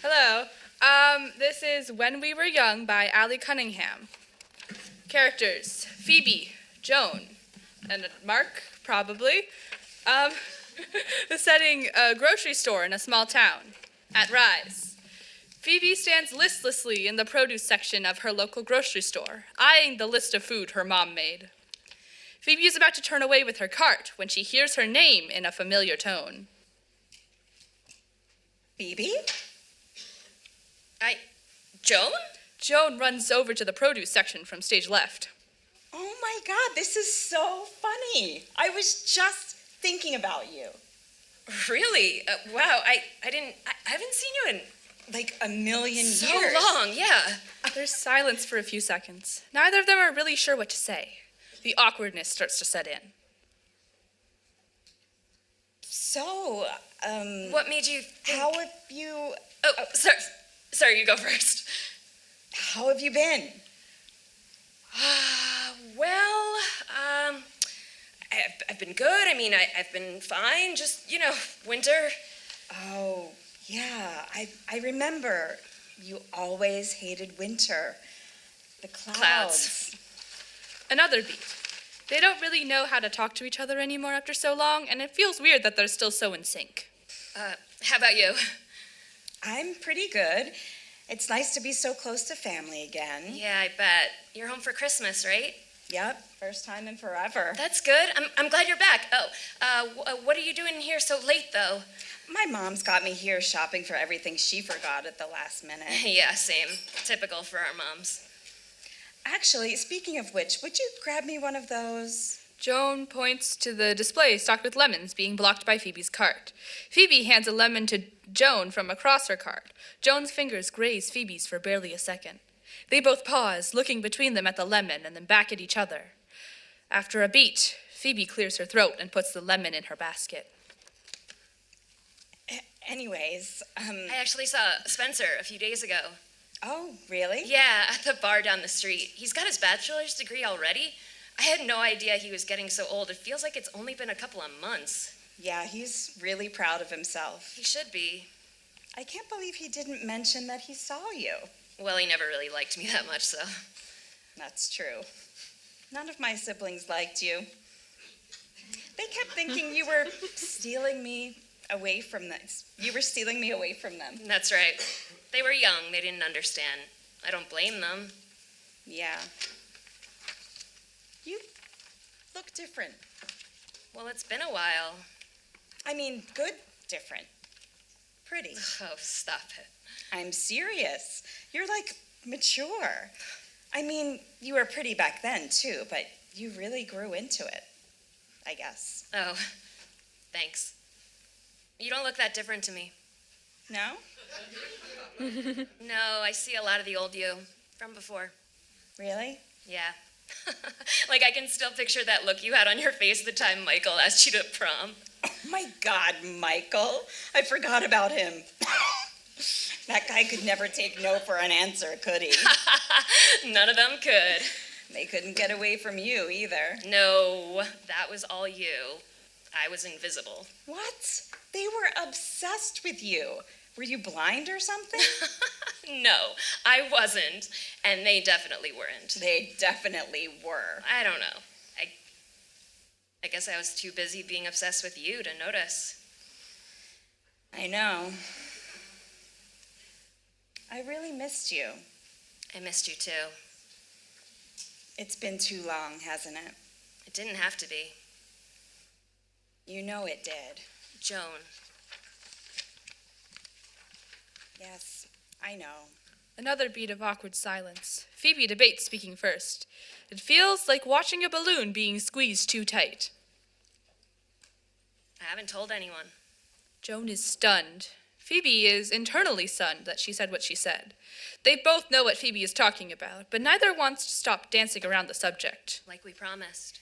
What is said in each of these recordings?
Hello. This is When We Were Young by Allie Cunningham. Characters: Phoebe, Joan, and Mark, probably. The setting: a grocery store in a small town. At Rise. Phoebe stands listlessly in the produce section of her local grocery store, eyeing the list of food her mom made. Phoebe is about to turn away with her cart when she hears her name in a familiar tone. Phoebe? Joan? Joan runs over to the produce section from stage left. Oh my God, this is so funny. I was just thinking about you. Really? Wow, I haven't seen you in Like a million so years. long, yeah. There's silence for a few seconds. Neither of them are really sure what to say. The awkwardness starts to set in. So, What made you think... how have you... Oh, sorry, you go first. How have you been? Well, I've been good. I mean, I've been fine. Just, winter. Oh, yeah, I remember. You always hated winter. The clouds. Another beat. They don't really know how to talk to each other anymore after so long, and it feels weird that they're still so in sync. How about you? I'm pretty good. It's nice to be so close to family again. Yeah, I bet. You're home for Christmas, right? Yep, first time in forever. That's good. I'm glad you're back. What are you doing here so late, though? My mom's got me here shopping for everything she forgot at the last minute. Yeah, same. Typical for our moms. Actually, speaking of which, would you grab me one of those? Joan points to the display stocked with lemons being blocked by Phoebe's cart. Phoebe hands a lemon to Joan from across her cart. Joan's fingers graze Phoebe's for barely a second. They both pause, looking between them at the lemon and then back at each other. After a beat, Phoebe clears her throat and puts the lemon in her basket. Anyways, I actually saw Spencer a few days ago. Oh, really? Yeah, at the bar down the street. He's got his bachelor's degree already. I had no idea he was getting so old. It feels like it's only been a couple of months. Yeah, he's really proud of himself. He should be. I can't believe he didn't mention that he saw you. Well, he never really liked me that much, so. That's true. None of my siblings liked you. They kept thinking you were stealing me away from them. You were stealing me away from them. That's right. They were young. They didn't understand. I don't blame them. Yeah. You look different. Well, it's been a while. I mean, good different. Pretty. Oh, stop it. I'm serious. You're like mature. I mean, you were pretty back then too, but you really grew into it, I guess. Oh, thanks. You don't look that different to me. No? No, I see a lot of the old you from before. Really? Yeah. Like, I can still picture that look you had on your face the time Michael asked you to prom. Oh my God, Michael. I forgot about him. That guy could never take no for an answer, could he? None of them could. They couldn't get away from you either. No, that was all you. I was invisible. What? They were obsessed with you. Were you blind or something? No, I wasn't, and they definitely weren't. They definitely were. I don't know. I guess I was too busy being obsessed with you to notice. I know. I really missed you. I missed you too. It's been too long, hasn't it? It didn't have to be. You know it did. Joan. Yes, I know. Another beat of awkward silence. Phoebe debates speaking first. It feels like watching a balloon being squeezed too tight. I haven't told anyone. Joan is stunned. Phoebe is internally stunned that she said what she said. They both know what Phoebe is talking about, but neither wants to stop dancing around the subject. Like we promised.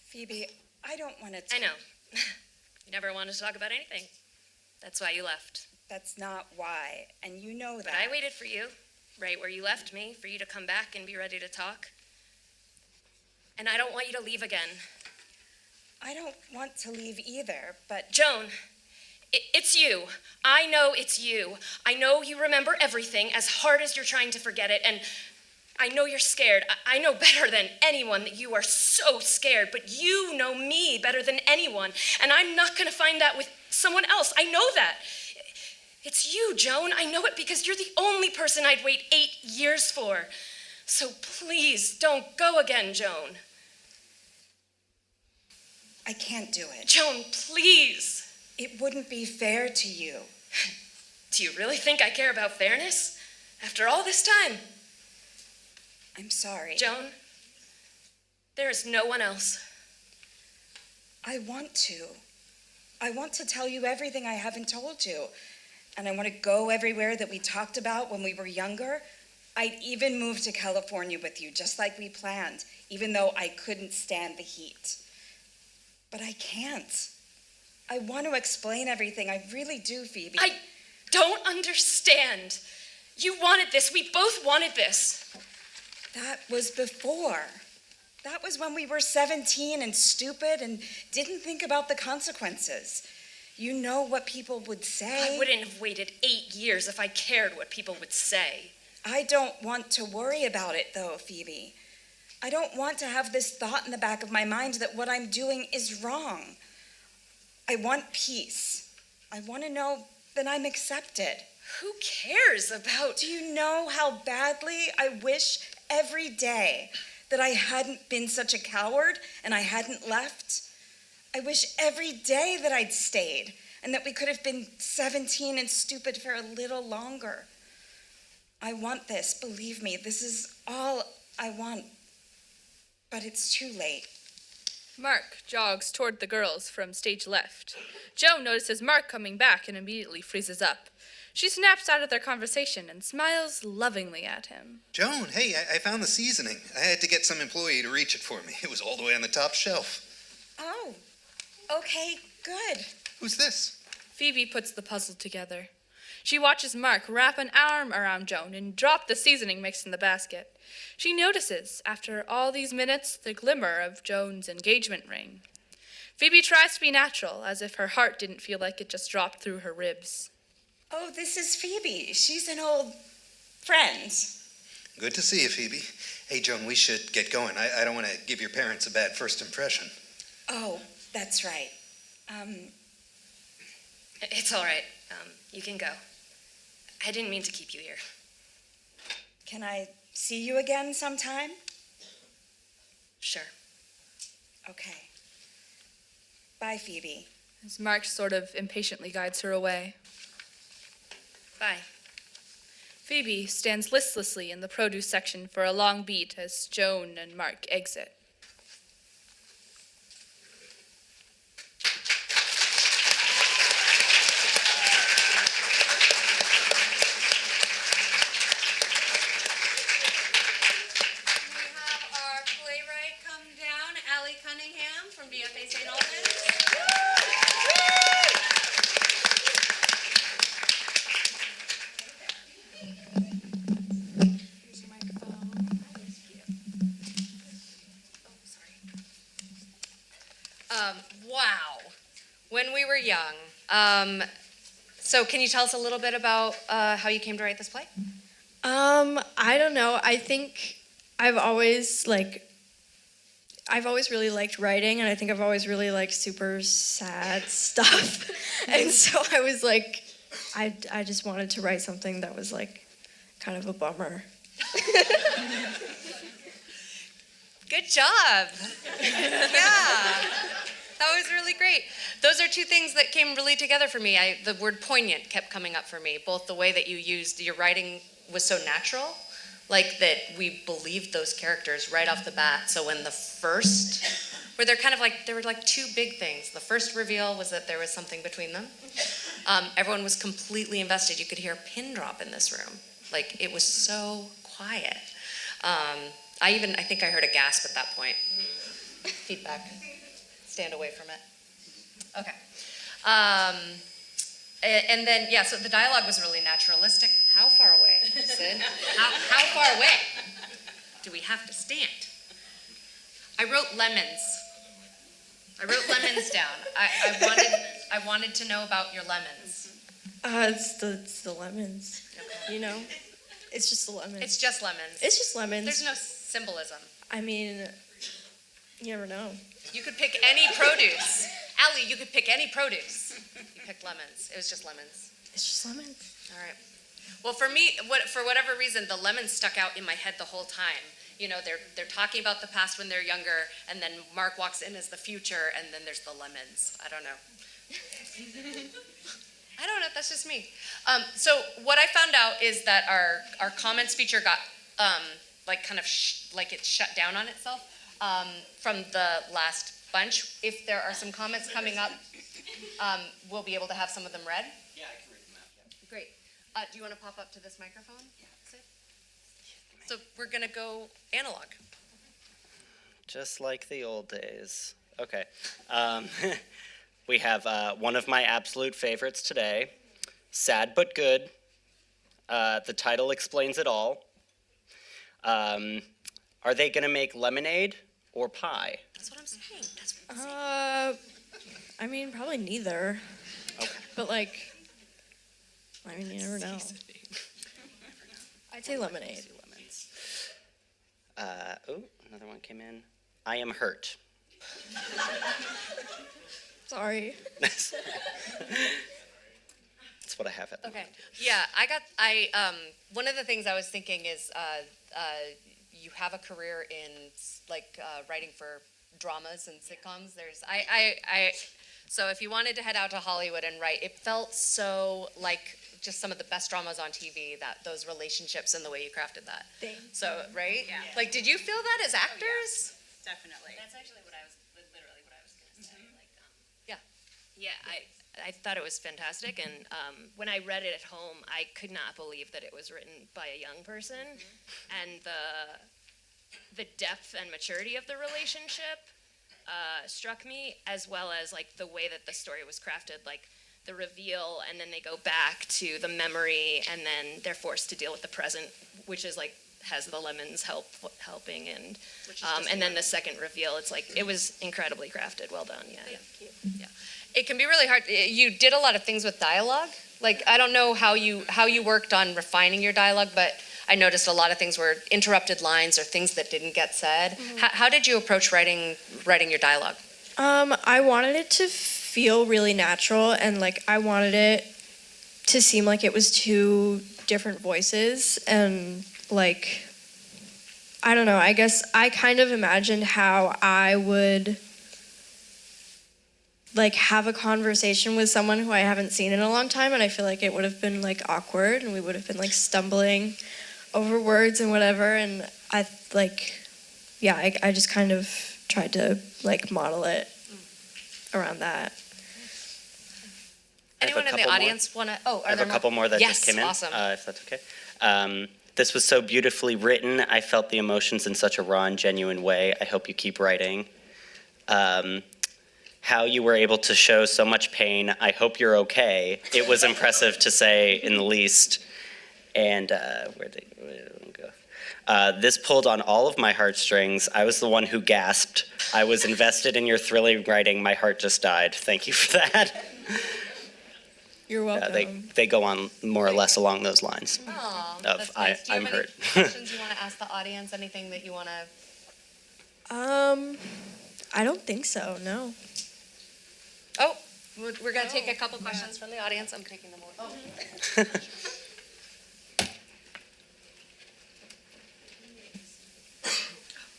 Phoebe, I don't want to... I know. You never wanted to talk about anything. That's why you left. That's not why, and you know that. But I waited for you, right where you left me, for you to come back and be ready to talk. And I don't want you to leave again. I don't want to leave either, but... Joan, It's you. I know it's you. I know you remember everything as hard as you're trying to forget it, and I know you're scared. I know better than anyone that you are so scared, but you know me better than anyone, and I'm not going to find that with someone else. I know that. It's you, Joan. I know it because you're the only person I'd wait 8 years for. So please don't go again, Joan. I can't do it. Joan, please. It wouldn't be fair to you. Do you really think I care about fairness? After all this time? I'm sorry. Joan, there is no one else. I want to. I want to tell you everything I haven't told you. And I want to go everywhere that we talked about when we were younger. I'd even move to California with you, just like we planned, even though I couldn't stand the heat. But I can't. I want to explain everything. I really do, Phoebe. I don't understand. You wanted this. We both wanted this. That was before. That was when we were 17 and stupid and didn't think about the consequences. You know what people would say. I wouldn't have waited 8 years if I cared what people would say. I don't want to worry about it, though, Phoebe. I don't want to have this thought in the back of my mind that what I'm doing is wrong. I want peace. I want to know that I'm accepted. Who cares about... Do you know how badly I wish every day that I hadn't been such a coward and I hadn't left? I wish every day that I'd stayed and that we could have been 17 and stupid for a little longer. I want this, believe me. This is all I want. But it's too late. Mark jogs toward the girls from stage left. Joan notices Mark coming back and immediately freezes up. She snaps out of their conversation and smiles lovingly at him. Joan, hey, I found the seasoning. I had to get some employee to reach it for me. It was all the way on the top shelf. Oh, okay, good. Who's this? Phoebe puts the puzzle together. She watches Mark wrap an arm around Joan and drop the seasoning mix in the basket. She notices, after all these minutes, the glimmer of Joan's engagement ring. Phoebe tries to be natural, as if her heart didn't feel like it just dropped through her ribs. Oh, this is Phoebe. She's an old friend. Good to see you, Phoebe. Hey, Joan, we should get going. I don't want to give your parents a bad first impression. Oh, that's right. It's all right. You can go. I didn't mean to keep you here. Can I see you again sometime? Sure. Okay. Bye, Phoebe. As Mark sort of impatiently guides her away. Bye. Phoebe stands listlessly in the produce section for a long beat as Joan and Mark exit. Allie Cunningham from BFA St. Albans. Here's your microphone. Wow. When we were young. So can you tell us a little bit about how you came to write this play? I don't know. I think I've always really liked writing, and I think I've always really liked super sad stuff. And so I was like, I just wanted to write something that was like kind of a bummer. Good job. Yeah. That was really great. Those are two things that came really together for me. The word poignant kept coming up for me. Both the way that you used your writing was so natural, like that we believed those characters right off the bat. So when the first, where there were like two big things. The first reveal was that there was something between them. Everyone was completely invested. You could hear a pin drop in this room. Like, it was so quiet. I think I heard a gasp at that point. Feedback. Stand away from it. Okay. And then, so the dialogue was really naturalistic. How far away, Sid? How far away do we have to stand? I wrote lemons down. I wanted I wanted to know about your lemons. It's the lemons. You know, it's just the lemons. It's just lemons. It's just lemons. There's no symbolism. I mean, you never know. You could pick any produce. Allie, you could pick any produce. You picked lemons. It was just lemons. It's just lemons. All right. Well, for me, for whatever reason, the lemons stuck out in my head the whole time. You know, they're talking about the past when they're younger, and then Mark walks in as the future, and then there's the lemons. I don't know. I don't know. That's just me. So what I found out is that our comments feature got like kind of like it shut down on itself from the last bunch. If there are some comments coming up, we'll be able to have some of them read. Yeah, I can read them out. Yeah. Great. Do you want to pop up to this microphone? Yeah. So we're going to go analog. Just like the old days. Okay. We have one of my absolute favorites today, Sad But Good. The title explains it all. Are they going to make lemonade or pie? That's what I'm saying. That's what I'm saying. I mean, probably neither. Okay. But like, I mean, you never know. I'd say lemonade. Oh, another one came in. I am hurt. Sorry. That's what I have at the Okay. moment. Yeah, one of the things I was thinking is you have a career in writing for dramas and sitcoms. So if you wanted to head out to Hollywood and write, it felt so like just some of the best dramas on TV, that those relationships and the way you crafted that. So, right? Yeah. Like, did you feel that as actors? Definitely. That's actually literally what I was going to say. Yeah. I thought it was fantastic, and when I read it at home, I could not believe that it was written by a young person, and the depth and maturity of the relationship struck me, as well as like the way that the story was crafted, like the reveal, and then they go back to the memory, and then they're forced to deal with the present, which is like has the lemons helping, and then the second reveal. It's like it was incredibly crafted. Well done. Yeah. It can be really hard. You did a lot of things with dialogue. Like, I don't know how you worked on refining your dialogue, but I noticed a lot of things were interrupted lines or things that didn't get said. Mm-hmm. How did you approach writing your dialogue? I wanted it to feel really natural, and like I wanted it to seem like it was two different voices, and like I don't know, I guess I kind of imagined how I would like have a conversation with someone who I haven't seen in a long time, and I feel like it would have been like awkward, and we would have been like stumbling over words and whatever, and I just kind of tried to like model it around that. Anyone in the couple more. audience want to? Oh, I have a couple more that just came in. Awesome. If that's okay. This was so beautifully written. I felt the emotions in such a raw and genuine way. I hope you keep writing. How you were able to show so much pain. I hope you're okay. It was impressive to say in the least. And where did it go? This pulled on all of my heartstrings. I was the one who gasped. I was invested in your thrilling writing. My heart just died. Thank you for that. You're welcome. They go on more or less along those lines. Oh, Of, that's nice. Do you I'm have any hurt. questions you want to ask the audience? Anything that you want to? I don't think so, no. Oh, we're going to take a couple questions from the audience. I'm taking them over. Oh.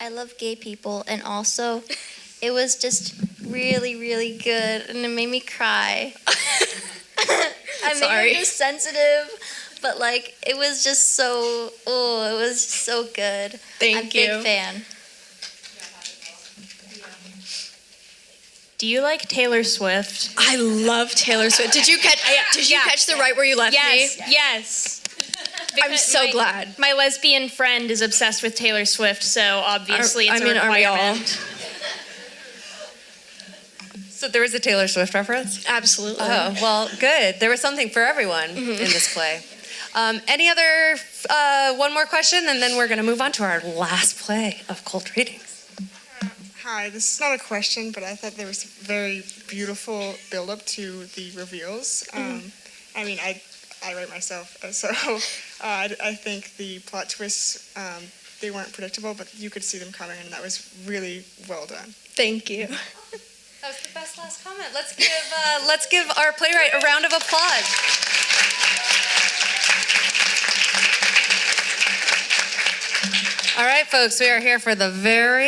I love gay people, and also it was just really, really good, and it made me cry. Sorry. Maybe just sensitive, but like it was just so, it was just so good. Thank I'm a you. big fan. Do you like Taylor Swift? I love Taylor Swift. Did you catch the right where you left Yes, me? yes. I'm Because so glad. My lesbian friend is obsessed with Taylor Swift, so obviously it's a are we all? requirement. So there was a Taylor Swift reference? Absolutely. Oh, well, good. There was something for everyone in this play. Any other, one more question, and then we're going to move on to our last play of Cold Readings. Hi, this is not a question, but I thought there was a very beautiful build-up to the reveals. I mean, I write myself, so I think the plot twists, they weren't predictable, but you could see them coming, and that was really well done. Thank you. That was the best last comment. Let's give our playwright a round of applause. All right, folks, we are here for the very